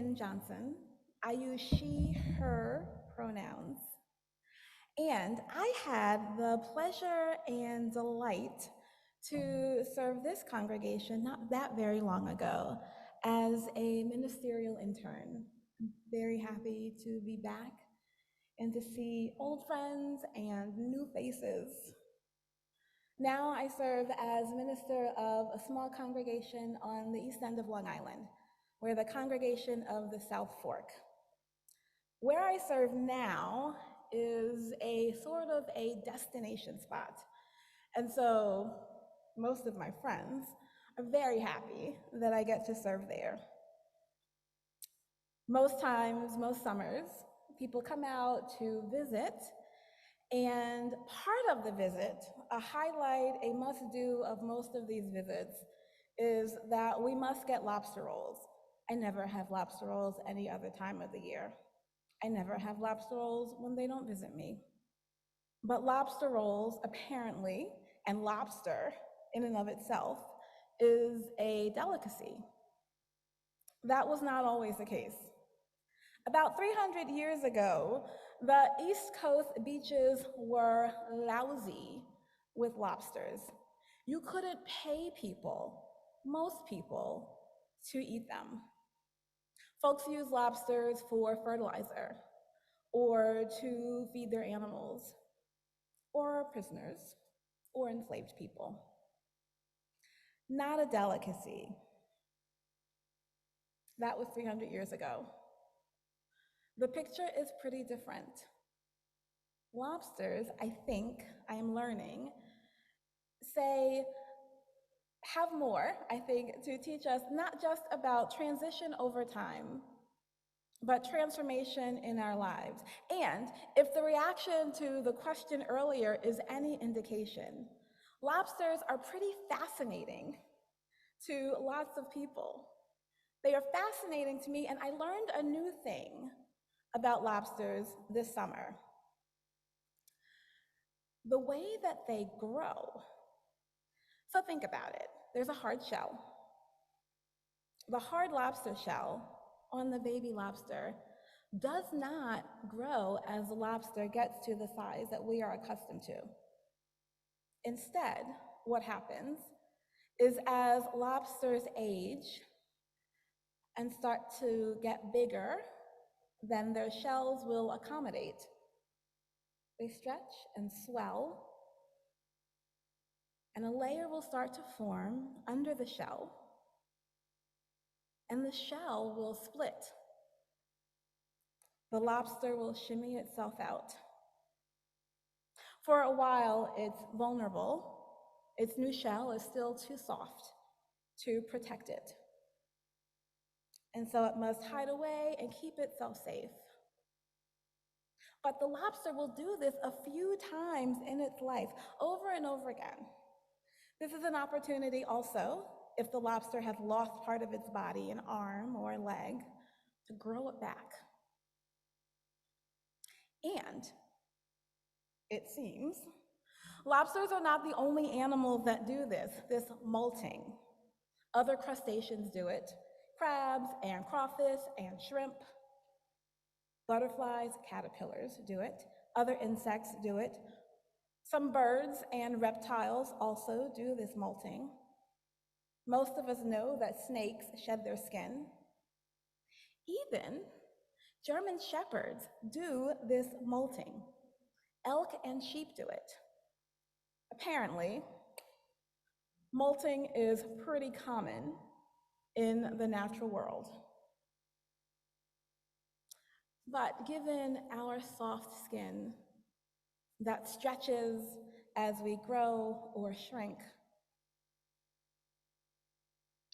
Quinn Johnson. I use she, her pronouns. And I had the pleasure and delight to serve this congregation not that very long ago as a ministerial intern. I'm very happy to be back and to see old friends and new faces. Now I serve as minister of a small congregation on the east end of Long Island. We're the congregation of the South Fork. Where I serve now is a sort of a destination spot. And so most of my friends are very happy that I get to serve there. Most times, most summers, people come out to visit, and part of the visit, a highlight, a must-do of most of these visits, is that we must get lobster rolls. I never have lobster rolls any other time of the year. I never have lobster rolls when they don't visit me. But lobster rolls, apparently, and lobster in and of itself, is a delicacy. That was not always the case. About 300 years ago, the East Coast beaches were lousy with lobsters. You couldn't pay people, most people, to eat them. Folks use lobsters for fertilizer, or to feed their animals, or prisoners, or enslaved people. Not a delicacy. That was 300 years ago. The picture is pretty different. Lobsters, I think, I am learning, have more, I think, to teach us not just about transition over time, but transformation in our lives. And if the reaction to the question earlier is any indication, lobsters are pretty fascinating to lots of people. They are fascinating to me, and I learned a new thing about lobsters this summer. The way that they grow. So think about it. There's a hard shell. The hard lobster shell on the baby lobster does not grow as the lobster gets to the size that we are accustomed to. Instead, what happens is as lobsters age and start to get bigger, then their shells will accommodate. They stretch and swell, and a layer will start to form under the shell, and the shell will split. The lobster will shimmy itself out. For a while, it's vulnerable. Its new shell is still too soft to protect it. And so it must hide away and keep itself safe. But the lobster will do this a few times in its life, over and over again. This is an opportunity also, if the lobster has lost part of its body, an arm or a leg, to grow it back. And, it seems, lobsters are not the only animals that do this molting. Other crustaceans do it. Crabs and crawfish and shrimp. Butterflies, caterpillars do it. Other insects do it. Some birds and reptiles also do this molting. Most of us know that snakes shed their skin. Even German shepherds do this molting. Elk and sheep do it. Apparently, molting is pretty common in the natural world. But given our soft skin that stretches as we grow or shrink,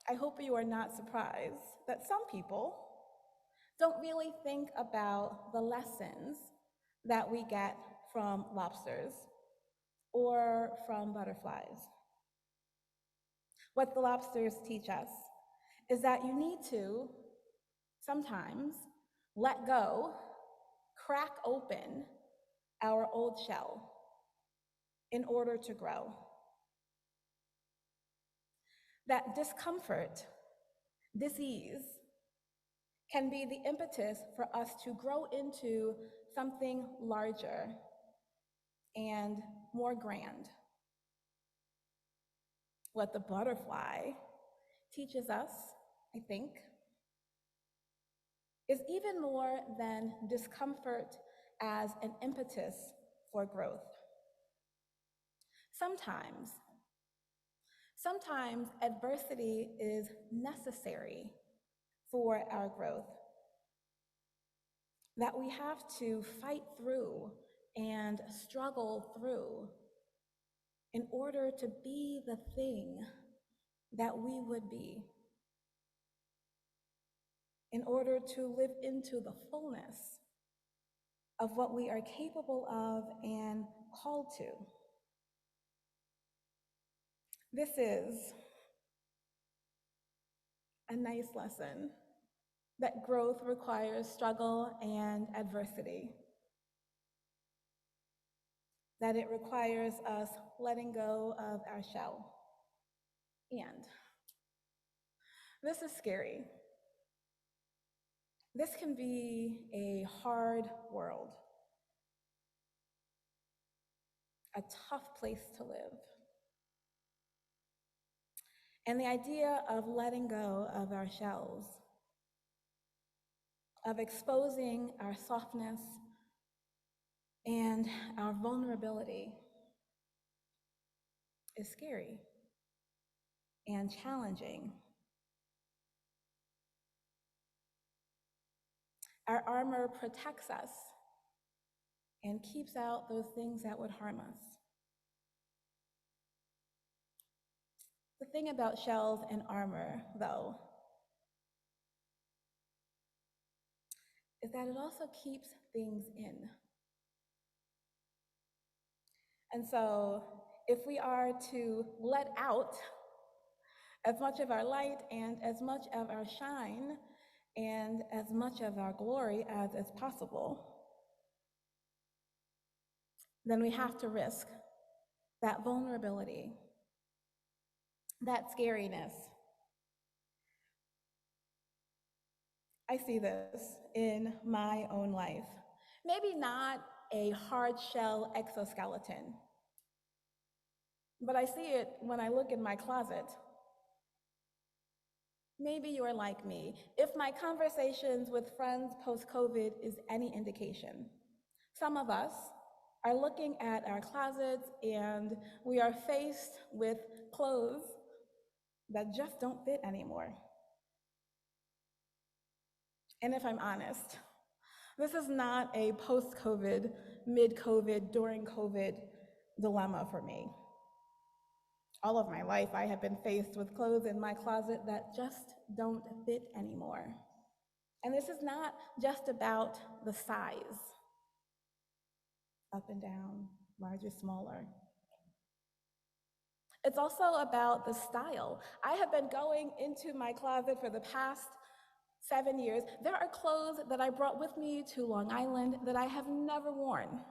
I hope you are not surprised that some people don't really think about the lessons that we get from lobsters or from butterflies. What the lobsters teach us is that you need to sometimes let go, crack open our old shell in order to grow. That discomfort, dis-ease, can be the impetus for us to grow into something larger and more grand. What the butterfly teaches us, I think, is even more than discomfort as an impetus for growth. Sometimes adversity is necessary for our growth, that we have to fight through and struggle through in order to be the thing that we would be, in order to live into the fullness of what we are capable of and called to. This is a nice lesson that growth requires struggle and adversity, that it requires us letting go of our shell. And this is scary. This can be a hard world, a tough place to live. And the idea of letting go of our shells, of exposing our softness and our vulnerability, is scary and challenging. Our armor protects us and keeps out those things that would harm us. The thing about shells and armor, though, is that it also keeps things in. And so, if we are to let out as much of our light and as much of our shine and as much of our glory as is possible, then we have to risk that vulnerability, that scariness. I see this in my own life. Maybe not a hard shell exoskeleton, but I see it when I look in my closet. Maybe you're like me. If my conversations with friends post-COVID is any indication, some of us are looking at our closets and we are faced with clothes that just don't fit anymore. And if I'm honest, this is not a post-COVID, mid-COVID, during COVID dilemma for me. All of my life, I have been faced with clothes in my closet that just don't fit anymore. And this is not just about the size, up and down, larger, smaller. It's also about the style. I have been going into my closet for the past 7 years. There are clothes that I brought with me to Long Island that I have never worn.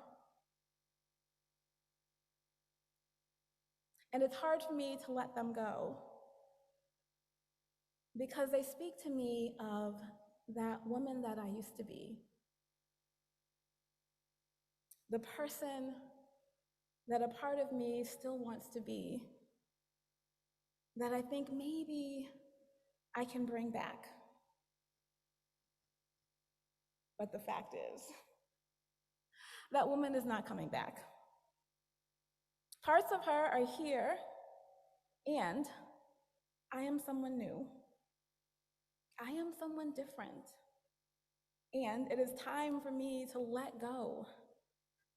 And it's hard for me to let them go because they speak to me of that woman that I used to be, the person that a part of me still wants to be, that I think maybe I can bring back. But the fact is, that woman is not coming back. Parts of her are here, and I am someone new. I am someone different. And it is time for me to let go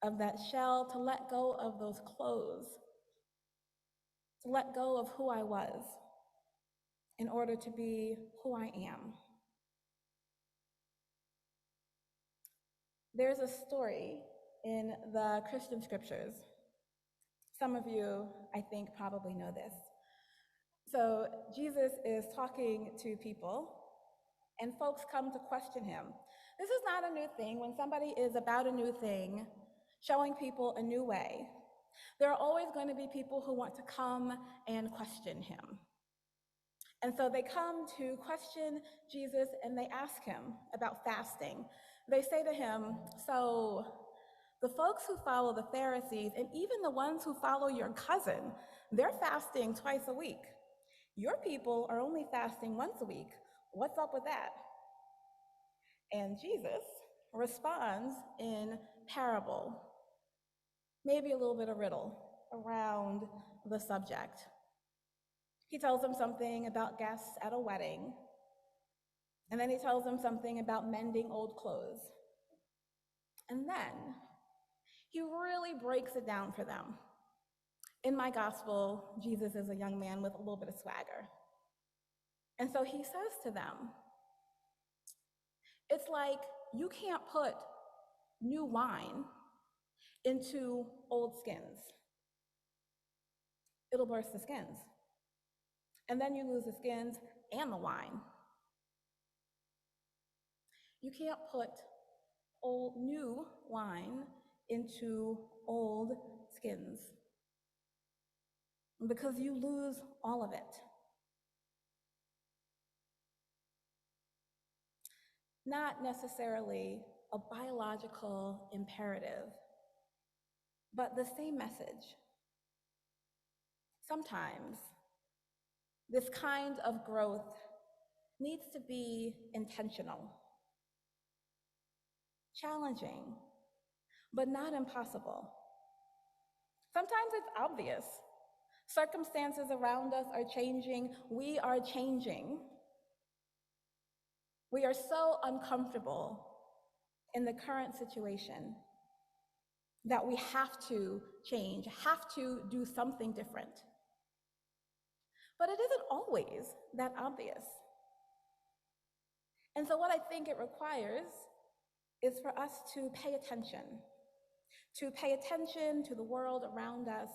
of that shell, to let go of those clothes, to let go of who I was in order to be who I am. There's a story in the Christian scriptures. Some of you, I think, probably know this. So Jesus is talking to people, and folks come to question him. This is not a new thing. When somebody is about a new thing, showing people a new way, there are always going to be people who want to come and question him. And so they come to question Jesus and they ask him about fasting. They say to him, so the folks who follow the Pharisees and even the ones who follow your cousin, they're fasting twice a week. Your people are only fasting once a week. What's up with that? And Jesus responds in parable, maybe a little bit of riddle around the subject. He tells them something about guests at a wedding, and then he tells them something about mending old clothes. And then he really breaks it down for them. In my gospel, Jesus is a young man with a little bit of swagger. And so he says to them, it's like you can't put new wine into old skins. It'll burst the skins. And then you lose the skins and the wine. You can't put new wine into old skins because you lose all of it. Not necessarily a biological imperative, but the same message. Sometimes this kind of growth needs to be intentional, challenging, but not impossible. Sometimes it's obvious. Circumstances around us are changing. We are changing. We are so uncomfortable in the current situation that we have to change, have to do something different. But it isn't always that obvious. And so what I think it requires is for us to pay attention to the world around us,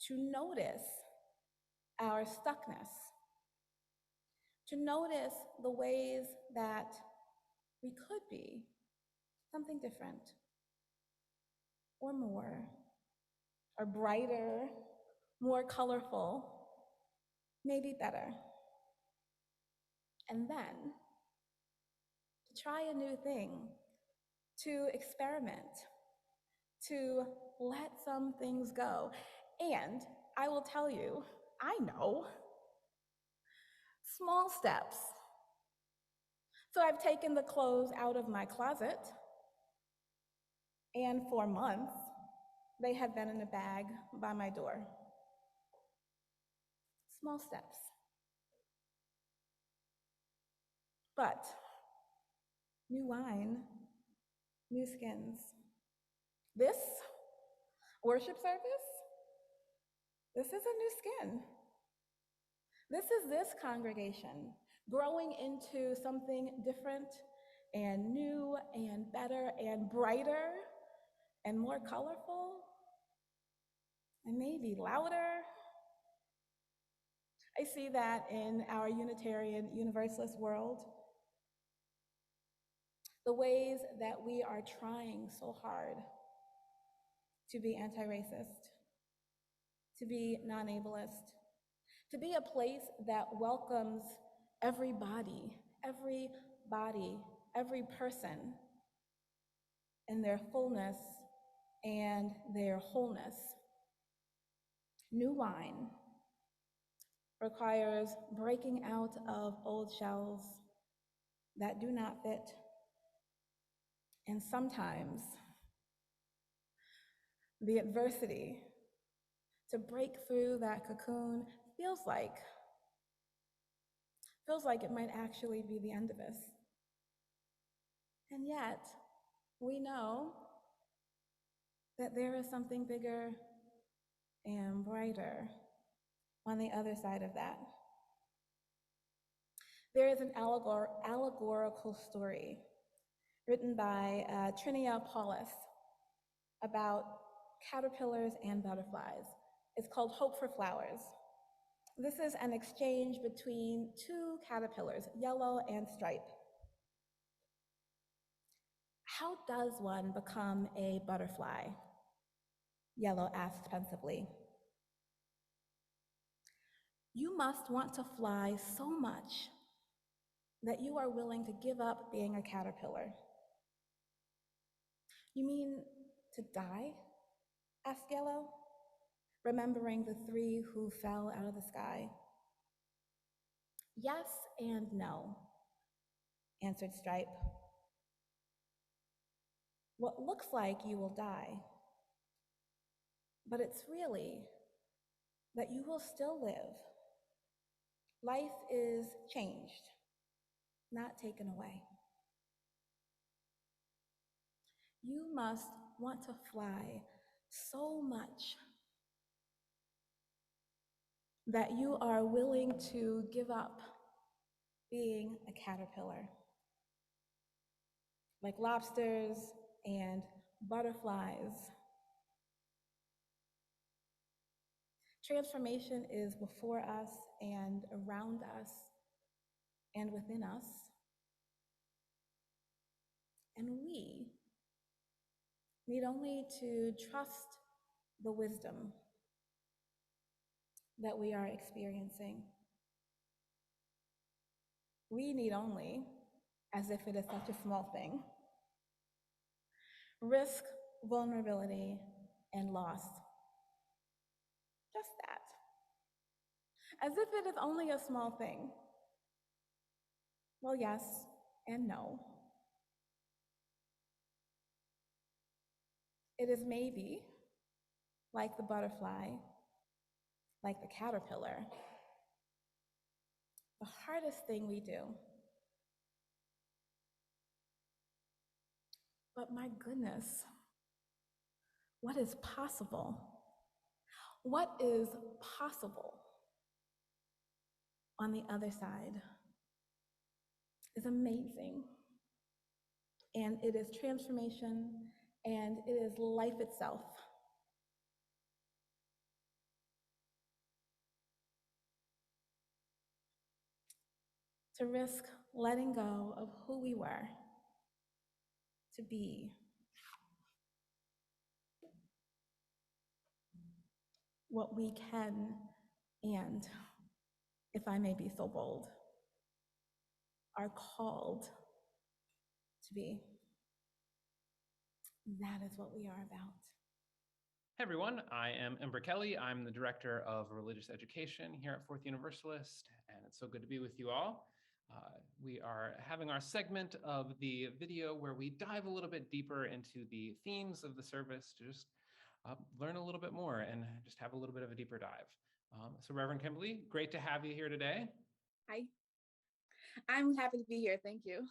to notice our stuckness, to notice the ways that we could be something different, or more, or brighter, more colorful, maybe better. And then to try a new thing, to experiment, to let some things go. And I will tell you, I know, small steps. So I've taken the clothes out of my closet, and for months, they have been in a bag by my door. Small steps. But new wine, new skins. This worship service, this is a new skin. This is this congregation growing into something different and new and better and brighter and more colorful and maybe louder. I see that in our Unitarian Universalist world. The ways that we are trying so hard to be anti-racist, to be non-ableist, to be a place that welcomes everybody, every person in their fullness and their wholeness. New wine requires breaking out of old shells that do not fit. And sometimes the adversity to break through that cocoon feels like it might actually be the end of us. And yet, we know that there is something bigger and brighter on the other side of that. There is an allegorical story written by Trinia Paulus about caterpillars and butterflies. It's called Hope for Flowers. This is an exchange between two caterpillars, yellow and stripe. How does one become a butterfly? Yellow asks pensively. You must want to fly so much that you are willing to give up being a caterpillar. You mean to die? Asked Yellow, remembering the three who fell out of the sky. Yes and no, answered Stripe. What looks like you will die, but it's really that you will still live. Life is changed, not taken away. You must want to fly so much that you are willing to give up being a caterpillar. Like lobsters and butterflies, transformation is before us and around us and within us. And we need only to trust the wisdom that we are experiencing. We need only, as if it is such a small thing, risk, vulnerability, and loss. Just that. As if it is only a small thing. Well, yes and no. It is maybe like the butterfly, like the caterpillar, the hardest thing we do. But my goodness, what is possible? What is possible on the other side is amazing. And it is transformation, and it is life itself. To risk letting go of who we were to be what we can and, if I may be so bold, are called to be. That is what we are about. Hey everyone, I am Ember Kelly. I'm the Director of Religious Education here at Fourth Universalist, and it's so good to be with you all. We are having our segment of the video where we dive a little bit deeper into the themes of the service to just learn a little bit more and just have a little bit of a deeper dive. So Reverend Kimberly, great to have you here today. Hi. I'm happy to be here. Thank you.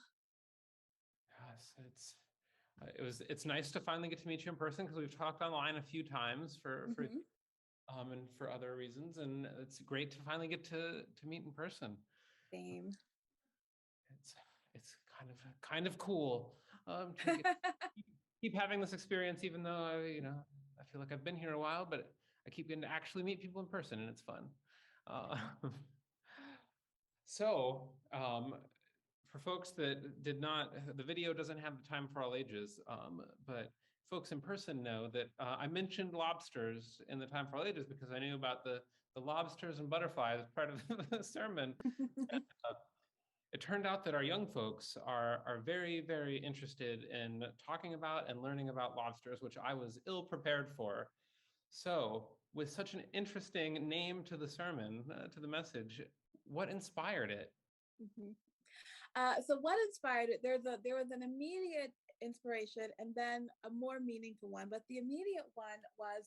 Yes, it's nice to finally get to meet you in person because we've talked online a few times and for other reasons, and it's great to finally get to meet in person. Same. It's kind of cool to keep having this experience, even though I feel like I've been here a while, but I keep getting to actually meet people in person, and it's fun. So for folks that did not, the video doesn't have the time for all ages, but folks in person know that I mentioned lobsters in the time for all ages because I knew about the lobsters and butterflies as part of the sermon. And, it turned out that our young folks are very, very interested in talking about and learning about lobsters, which I was ill prepared for. So with such an interesting name to the sermon, to the message, what inspired it? So what inspired it? There was an immediate inspiration and then a more meaningful one. But the immediate one was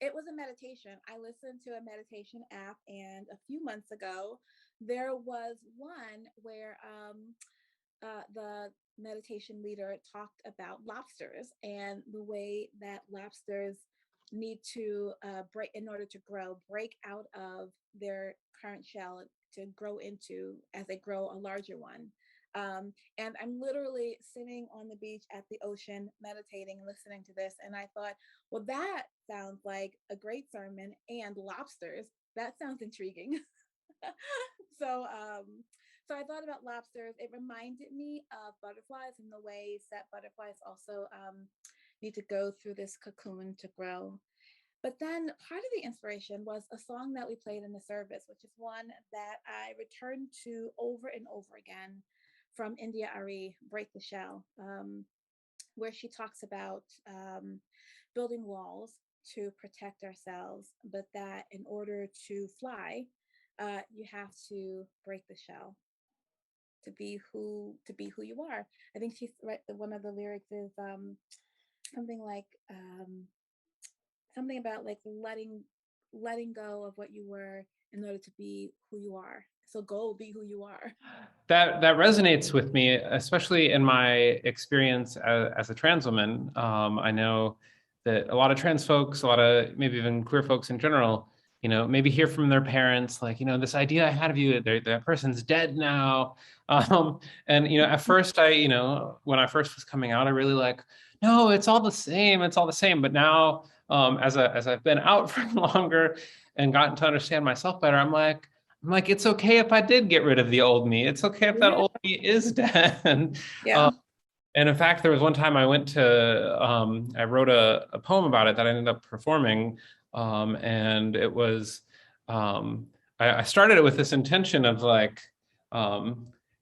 it was a meditation. I listened to a meditation app, and a few months ago, there was one where the meditation leader talked about lobsters and the way that lobsters need to break in order to break out of their current shell to grow into, as they grow, a larger one. And I'm literally sitting on the beach at the ocean, meditating, listening to this. And I thought, well, that sounds like a great sermon, and lobsters, that sounds intriguing. So I thought about lobsters. It reminded me of butterflies and the ways that butterflies also need to go through this cocoon to grow. But then part of the inspiration was a song that we played in the service, which is one that I returned to over and over again from India Ari, Break the Shell, where she talks about building walls to protect ourselves, but that in order to fly, you have to break the shell to be who you are. I think she's right. One of the lyrics is something like something about like letting go of what you were in order to be who you are. So go be who you are. That resonates with me, especially in my experience as a trans woman. I know that a lot of trans folks, a lot of maybe even queer folks in general, maybe hear from their parents, like, this idea I had of you, that person's dead now. And, at first when I first was coming out, I really like, no, it's all the same. It's all the same. But now, as I've been out for longer and gotten to understand myself better, I'm like, it's okay if I did get rid of the old me. It's okay if that Yeah. old me is dead. Yeah. And in fact, there was one time I went to, I wrote a poem about it that I ended up performing. And it was, I started it with this intention of like,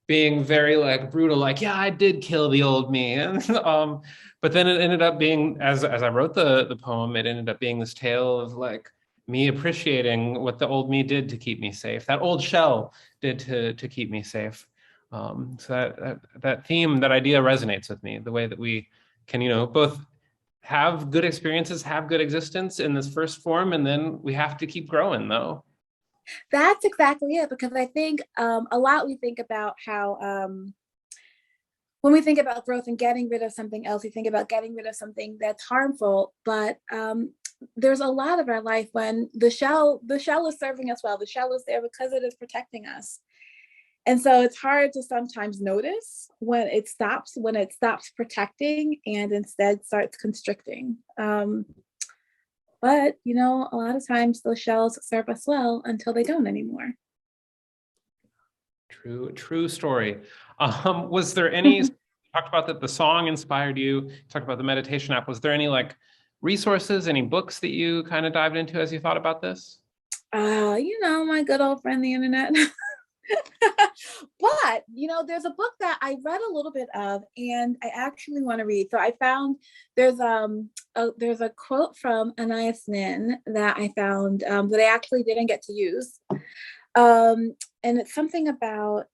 being very like brutal, like, yeah, I did kill the old me. And, but then it ended up being, as I wrote the poem, it ended up being this tale of like, me appreciating what the old me did to keep me safe, that old shell did to keep me safe. So that theme, that idea resonates with me, the way that we can, both have good experiences, have good existence in this first form, and then we have to keep growing though. That's exactly it, because I think a lot we think about how when we think about growth and getting rid of something else, we think about getting rid of something that's harmful, but there's a lot of our life when the shell is serving us well. The shell is there because it is protecting us. And so it's hard to sometimes notice when it stops protecting and instead starts constricting. But, a lot of times those shells serve us well until they don't anymore. True story. Was there any, you talked about that the song inspired you, talked about the meditation app. Was there any like resources, any books that you kind of dived into as you thought about this? My good old friend, the internet. But, there's a book that I read a little bit of and I actually want to read. So I found there's a quote from Anais Nin that I found that I actually didn't get to use. And it's something about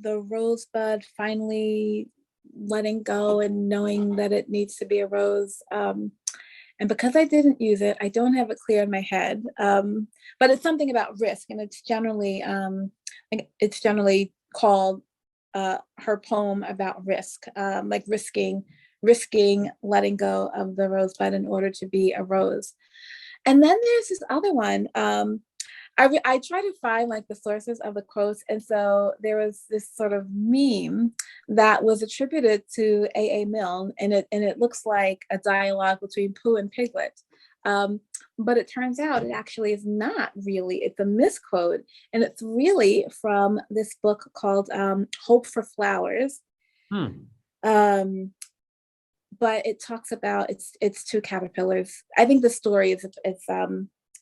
the rosebud finally letting go and knowing that it needs to be a rose. And because I didn't use it, I don't have it clear in my head. But it's something about risk, and it's generally called her poem about risk, like risking letting go of the rosebud in order to be a rose. And then there's this other one. I try to find like the sources of the quotes, and so there was this sort of meme that was attributed to A.A. Milne, and it looks like a dialogue between Pooh and Piglet. But it turns out it actually is not really. It's a misquote, and it's really from this book called Hope for Flowers. But it talks about it's two caterpillars. I think the story is it's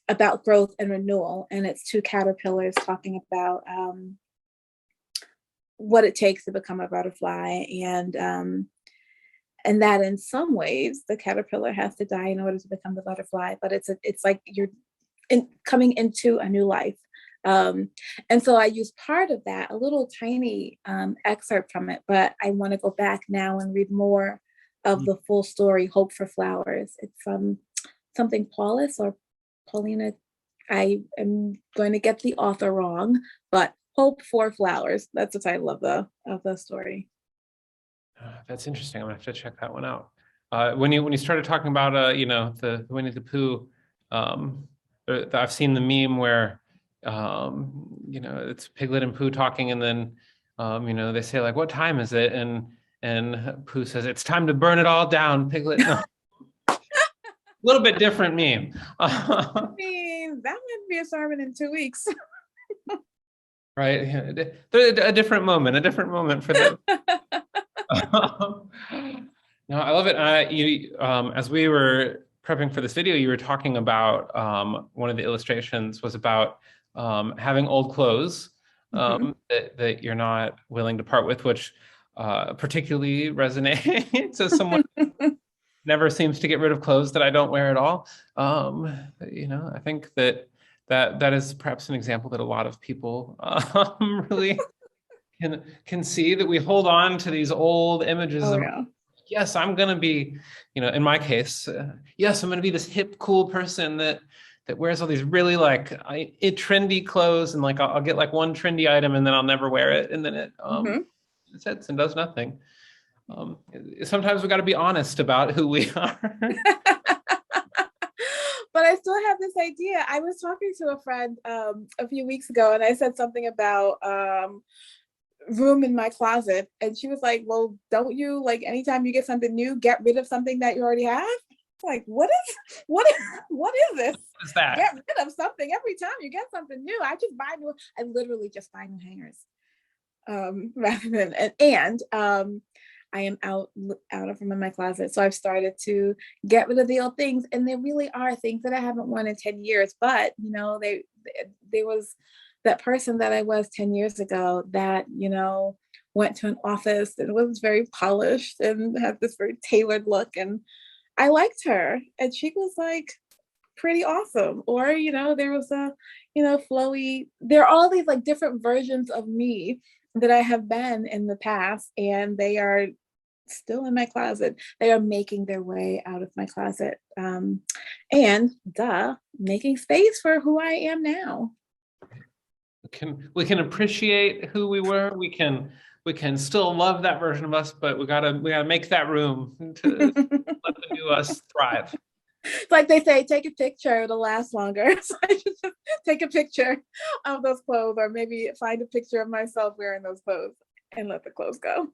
about growth and renewal, and it's two caterpillars talking about what it takes to become a butterfly, and that in some ways the caterpillar has to die in order to become the butterfly, but it's like you're coming into a new life. And so I use part of that, a little tiny excerpt from it, but I want to go back now and read more of the full story, Hope for Flowers. It's something Paulus or Paulina, I am going to get the author wrong, but Hope for Flowers. That's the title of the story. That's interesting. I'm gonna have to check that one out. When you started talking about the Winnie the Pooh, I've seen the meme where it's Piglet and Pooh talking, and then they say like, "What time is it?" and Pooh says, "It's time to burn it all down." Piglet. No. A little bit different meme. I mean, that might be a sermon in 2 weeks. Right. A different moment for them. No, I love it. As we were prepping for this video, you were talking about one of the illustrations was about having old clothes that you're not willing to part with, which particularly resonates as someone who never seems to get rid of clothes that I don't wear at all. I think that is perhaps an example that a lot of people really can see, that we hold on to these old images of, yes, I'm going to be, in my case, yes, I'm going to be this hip, cool person that wears all these really like trendy clothes, and like I'll get like one trendy item and then I'll never wear it, and then it sits and does nothing. Sometimes we got to be honest about who we are. But I still have this idea. I was talking to a friend a few weeks ago, and I said something about room in my closet, and she was like, well, don't you, like, anytime you get something new, get rid of something that you already have? Like, what is this? What is that? Get rid of something every time you get something new. I literally just buy new hangers. Rather than, I am out of room in my closet. So I've started to get rid of the old things. And there really are things that I haven't worn in 10 years, but there was that person that I was 10 years ago that, went to an office and was very polished and had this very tailored look. And I liked her, and she was like pretty awesome. Or, there was a, flowy, there are all these like different versions of me that I have been in the past, and they are still in my closet. They are making their way out of my closet, and making space for who I am now. We can appreciate who we were. We can still love that version of us, but we gotta make that room to let the new us thrive. It's like they say, take a picture, it'll last longer. So I just take a picture of those clothes, or maybe find a picture of myself wearing those clothes and let the clothes go.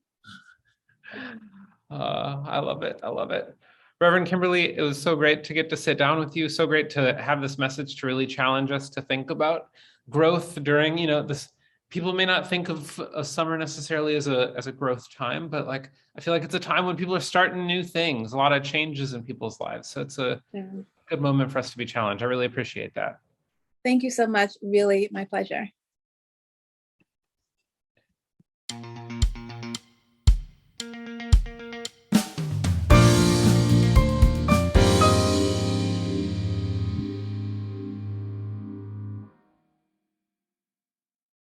I love it. I love it. Reverend Kimberly, it was so great to get to sit down with you. So great to have this message to really challenge us to think about growth during, this. People may not think of a summer necessarily as a growth time, but like I feel like it's a time when people are starting new things, a lot of changes in people's lives. So it's a good moment for us to be challenged. I really appreciate that. Thank you so much. Really, my pleasure.